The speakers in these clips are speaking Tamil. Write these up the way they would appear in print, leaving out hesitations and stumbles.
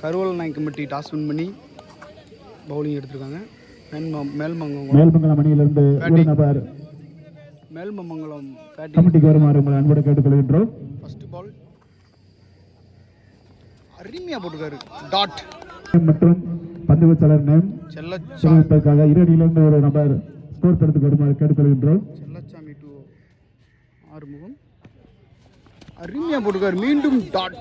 கருவல் நாயக்கம்பட்டி டாஸ் வின் பண்ணி பவுலிங் எடுத்திருக்காங்க. மேல்மங்கலம் அணியிலிருந்து ஒரு நபர் மேல்மங்கலம் கமிட்டிக்கு வருமாறு உங்களை அன்போடு கேட்டுக்கொள்கின்றோம். ஃபர்ஸ்ட் பால் அருமையா போட்டுருக்காரு. டாட் மற்றும் பந்து வீச்சாளர் நேம் செல்லச்சாமிக்காக இரு அணியிலிருந்து ஒரு நபர் ஸ்கோர் தடுத்துக்கு வருமாறு கேட்டுக்கொள்கின்றோம். செல்லச்சாமி டு ஆறுமுகம் அருமையா போட்டுருக்காரு. மீண்டும் டாட்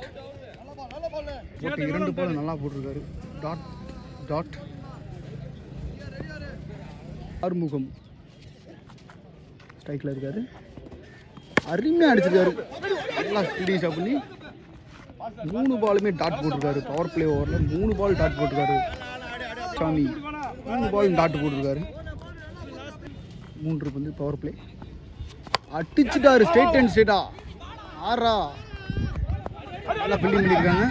போட்டு 2 பால் நல்லா போட்டிருக்காரு. டாட் டாட் ஆறுமுகம் ஸ்ட்ரைக்கில் இருக்காரு. அருமையாக அடிச்சிருக்காரு. நல்லா ஸ்பீடிங் ஷாட் பண்ணி 3 பாலுமே டாட் போட்டிருக்காரு. பவர் பிளே ஓவரில் 3 பால் டாட் போட்டிருக்காரு. சாமி 3 பால் டாட் போட்டிருக்காரு. 3 வந்து பவர் பிளே அடிச்சுட்டாரு. ஸ்ட்ரெயிட் அண்ட் ஸ்ட்ரெயிட்டா 6 நல்லா ஃபீல்டிங் பண்ணியிருக்காங்க.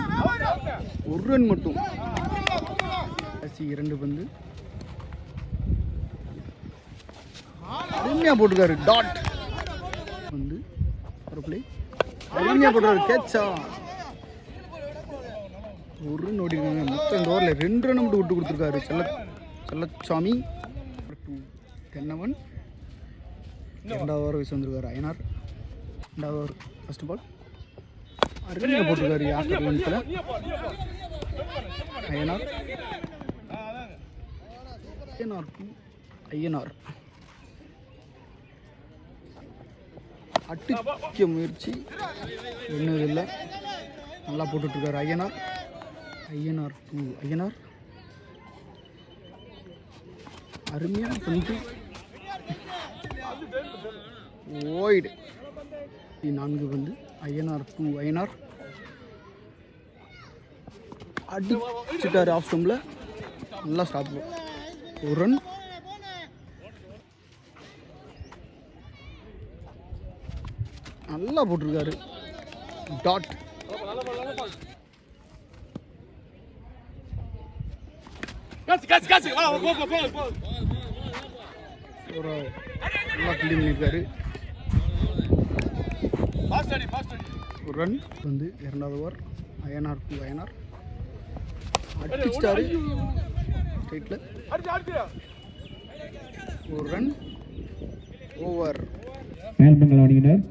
1 ரன் மட்டும். 2 பந்து அருமையா போட்டுருக்காரு. டாட் வந்து ஒரு பிளே அருமையா போட்டுருக்காரு. கேட்சா 1 ரன் ஓடிருக்காங்க. மொத்தம் இந்த ஓவரில் 2 ரன் மட்டும் விட்டு கொடுத்துருக்காரு செல்லச்சாமி. தென்னவன் 2வது ஓவர் வயசு வந்திருக்காரு. அயனார் 2வது ஓவர் ஃபர்ஸ்ட் பால் அருமையா போட்டிருக்காரு. யாக்கர் லென்த்தில் ஐயனார் அடிக்க முயற்சி ஒன்றும் இல்லை. நல்லா போட்டுட்ருக்காரு. ஐயனார் அருமையாக வந்து ஓய்டு 4 வந்து ஐயனார் அடிச்சுட்டாரு. ஆஃப் ஸ்டம்பில் நல்லா ஸ்டாப். 1 ரன். நல்லா போட்டிருக்காரு. டாட் ஒரு நல்லா ஃபீல்டிங் பண்ணியிருக்காரு. 1 ரன் வந்து 2வது ஓவர் ஐயனார் அடிச்சிட்டாரு. ஸ்ட்ரைட்டில் 1 ரன். ஓவர். மேல்மங்கலம் அணியினர்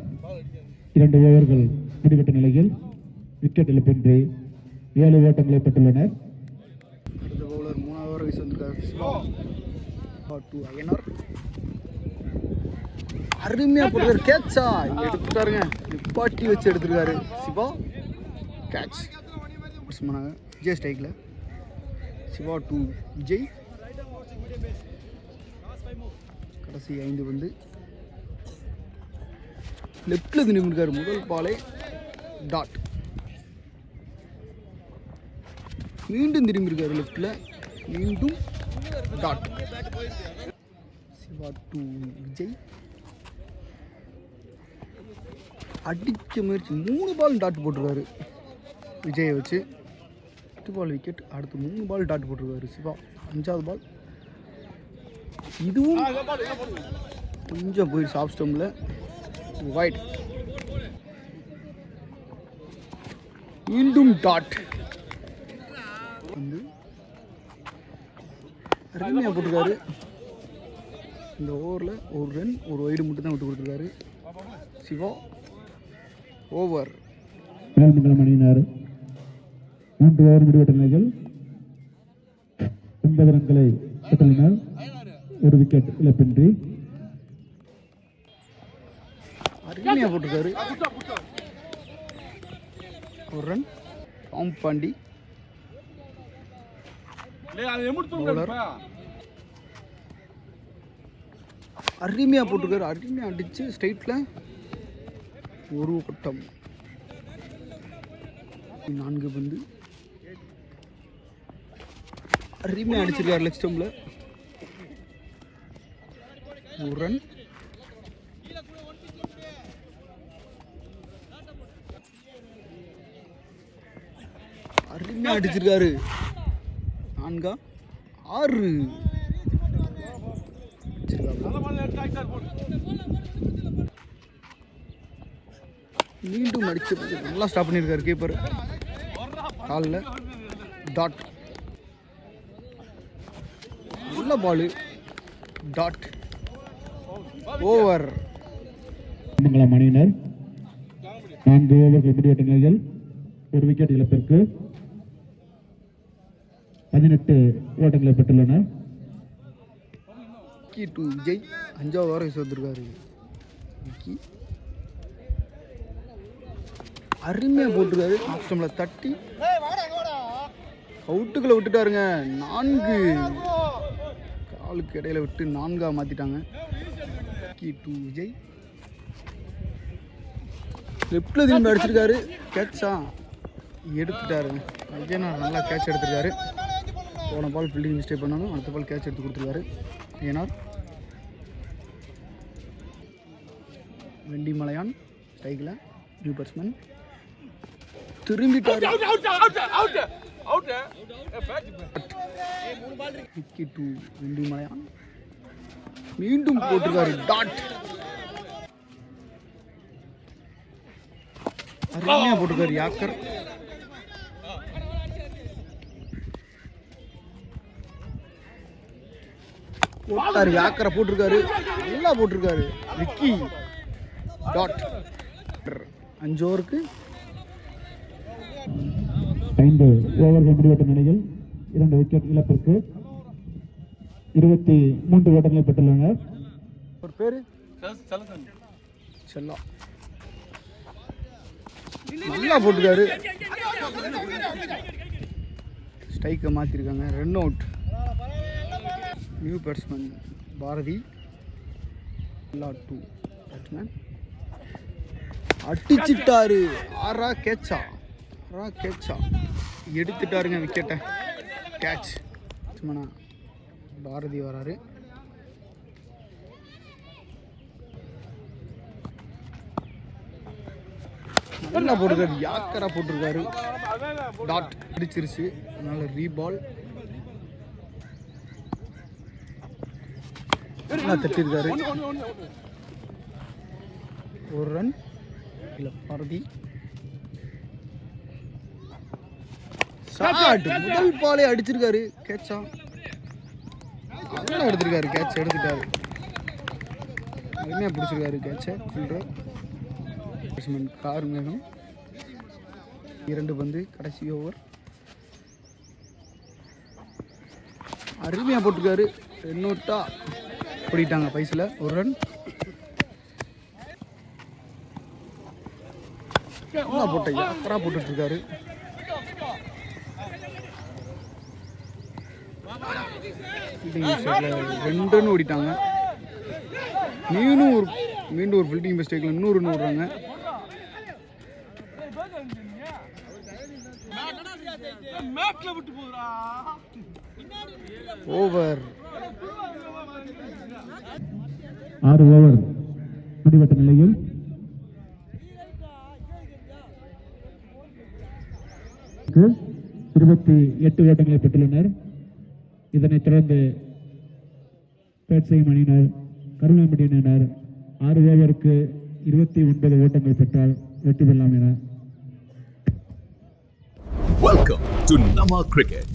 2 ஓவர்கள் முடிவெட்ட நிலையில் விக்கெட் இழப்பின்றி 7 ஓட்டங்களை பெற்றுள்ளனர். அடுத்த பவுலர் 3வது ஓவர் வயசு வந்திருக்காரு. ஐயனார் அருமையா போட்டுருக்காரு. கேட்சா எடுத்துட்டாருங்க. நிப்பாட்டி வச்சு எடுத்துருக்காரு. சிவா கேட்ச். விஜய் ஸ்ட்ரைக்கில். சிவா டு விஜய். கடைசி 5 வந்து லெஃப்டில் திரும்பிருக்காரு. முதல் பாலை டாட். மீண்டும் திரும்பியிருக்காரு லெஃப்டில். மீண்டும் டாட். சிவா டு விஜய் அடிக்க முயற்சி 3 பால் டாட் போட்டிருக்காரு. விஜயை வச்சு 8 பால் விக்கெட். அடுத்து 3 பால் டாட் போட்டிருக்காரு சிவா. 5வது பால் இதுவும் கொஞ்சம் போயிடுச்சு. ஆஃப் ஸ்டம்பில் வைட். மீண்டும் டாட் வந்து அருமையாக போட்டிருக்காரு. இந்த ஓவரில் 1 ரன் 1 வைடு மட்டும் தான் விட்டு கொடுத்துருக்காரு. சிவா. ஓவர். மேல்மங்கலம் அணியினர் 3 ஓவர் முடிவெட்ட நிலையில் 9 ரன்களை பெற்றுள்ளனர். 1 விக்கெட் இழப்பின்றி. அருமையாக போட்டிருக்காரு. 1 ரன். பாண்டி அருமையாக போட்டிருக்காரு. அருமையாக அடிச்சு ஸ்ட்ரைட்டில் 1 ஓட்டம். 4 பந்து அருமையாக அடிச்சிருக்காரு. லெக் ஸ்டம்பில் 1 ரன். அருமையாக அடிச்சிருக்காரு. 4 6 மீண்டும் அடிச்சு நல்லா ஸ்டாப் பண்ணியிருக்காரு கீப்பர். காலில் டாட். நல்ல பாலு. டாட். ஓவர். மங்களம் அணியினர் 4 ஓவர்கள் முடிவெட்ட நிலையில் 1 விக்கெட் இழப்பிற்கு 18 ஓட்டங்களை பெற்றுள்ளனர். விக்கி டு விஜய் 5வது ஓவர் வந்திருக்காரு. விக்கி அருமையாக போட்டிருக்காரு. ஆப்ஷனில் தட்டி அவுட்டுக்களை விட்டுட்டாருங்க. 4 காலுக்கு இடையில விட்டு 4ஆக மாற்றிட்டாங்க. விக்கி டு விஜய் லெஃப்டில் திரும்பி அடிச்சிருக்காரு. கேட்சா எடுத்துட்டாருங்க. ஐயனார் நல்லா கேட்ச் எடுத்துருக்காரு. போன பால் ஃபீல்டிங் மிஸ்டேக் பண்ணாலும் அடுத்த பால் கேட்ச் எடுத்து கொடுத்துருக்காரு. ஐயனார். வெண்டிமலையான் ஸ்ட்ரைக்கில் நியூ பேட்ஸ்மேன் திரும்பிட்டாரு. விக்கி டு வெண்டிமலையான் மீண்டும் போட்டிருக்காரு. டாட். அருமையாக போட்டிருக்காரு யாக்கர். போட்டாரு யாக்கரை போட்டிருக்காரு. நல்லா போட்டிருக்காரு விக்கி. டாட். 5 ஓவருக்கு 5 ஓவர்கள் முடிவெட்ட நிலையில் 2 விக்கெட் இழப்பிற்கு 23 ஓட்டங்களை பெற்றுள்ளனர். ஒரு பேரு செல்லா. நல்லா போட்டுக்காரு. ஸ்ட்ரைக்கை மாற்றிருக்காங்க. Run out. New batsman Bharathi. எல்லா 2 பேட்ஸ்மேன் அடிச்சிட்டாரு. 6 கேட்சா எடுத்துட்டாருங்க விக்கெட்டை. கேட்ச். பாரதி வராரு. நல்லா போட்டிருக்காரு. யாக்கரா போட்டிருக்காரு. டாட் அடிச்சிருச்சு. அதனால ரீபால். நல்லா தட்டிருக்காரு. 1 ரன். இல்லை பாரதி ஷாட். முதல் பாலே அடிச்சிருக்காரு. கேட்சா அதெல்லாம் எடுத்திருக்காரு. கேட்ச் எடுத்துட்டாரு. அருமையாக பிடிச்சிருக்காரு கேட்சை. ஃபீல்டர் பேட்ஸ்மேன் கார் மேகம். 2 பந்து கடைசி ஓவர். அருமையாக போட்டிருக்காரு. 2 அவுட்டா ஓடிட்டாங்க பைஸில். 1 ரன். நல்லா போட்ட யாக்கரா போட்டுட்ருக்காரு. ஃபீல்டிங் மிஸ்டேக்கில் 2 ரன் ஓடிட்டாங்க. மீண்டும் ஒரு ஃபீல்டிங் மிஸ்டேக்கில் இன்னொரு ரன் ஓடுறாங்க. ஓவர். 6 ஓவர் முடிவெட்ட நிலையில் 28 ஓட்டங்களை பெற்றுள்ளனர். இதனைத் தொடர்ந்து பேட் செய்யும் அணியினர் கருணாம்பட்டி அணியினர் 6 ஓவருக்கு 29 ஓட்டங்கள் பெற்றால் வெற்றி பெறலாம் என. Welcome to Nama Cricket.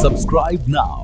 Subscribe now.